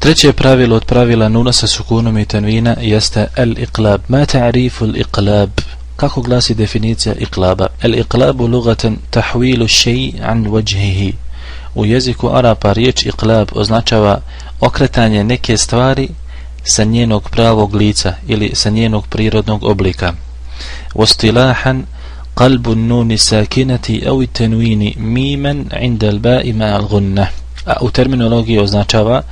Treće pravilo od pravila nuna sa sukunom i tanvina jeste al-iqlab. Ma ta'rifu al-iqlab? Kako glasi definicija iqlaba? Al-iqlabu lugatan tahwilu shay an wajhihi. U jeziku Arapa riječ iqlab označava okretanje neke stvari sa njenog pravog lica ili sa njenog prirodnog oblika. Wastilahan qalbu an-nun sakinati aw at-tanwin miman 'inda al-ba'i ma'a al-ghunnah. A u terminologiji označava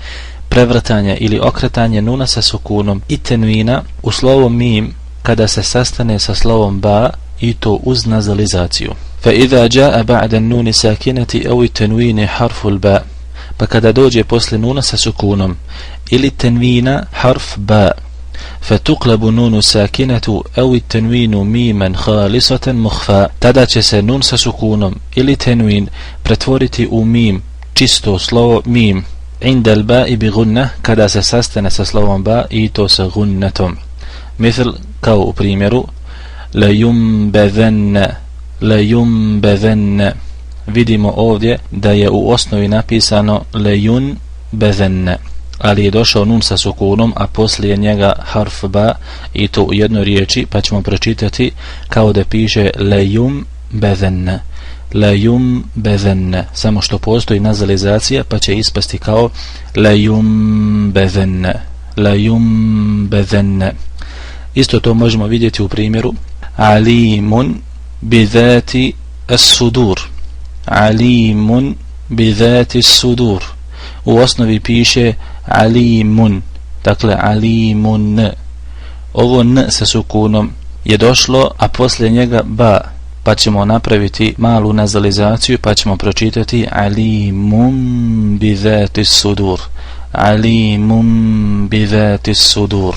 prevrtanje ili okretanje nuna sa sukunom i tenvina u slovo mim kada se sastane sa slovom ba i to uz nazalizaciju. فإذا جاء بعد النون ساكنة أو التنوين حرف الباء. Pa kada dođe posle nuna sa sukunom ili tenvina harf ba, فتقلب النون ساكنة أو التنوين ميما خالصة مخفى. Tada će se nun sa sukunom ili tenvin pretvoriti u mim, čisto slovo mim, عند الباء بغنة kada se sastane sa slovom ba i to sa gunnetom. Mithl, kao u primjeru la yumbadhanna. Vidimo ovdje da je u osnovi napisano la yunbadhanna, ali je došao nun sa sukunom, a poslije njega harf ba i to u jednoj riječi, pa ćemo pročitati kao da piše la yumbadhanna. La yumbadhanna, samo što postoji nazalizacija, pa će ispasti kao la yumbadhanna. La yumbadhanna. Isto to možemo vidjeti u primjeru alimun bidhati as-sudur. Alimun bidhati as-sudur. U osnovi piše alimun, dakle alimun. Ovo n sa sukunom je došlo, a poslije njega ba, pa ćemo napraviti malu nazalizaciju, pa ćemo pročitati alimun bidhati as-sudur. Alimun bidhati as-sudur.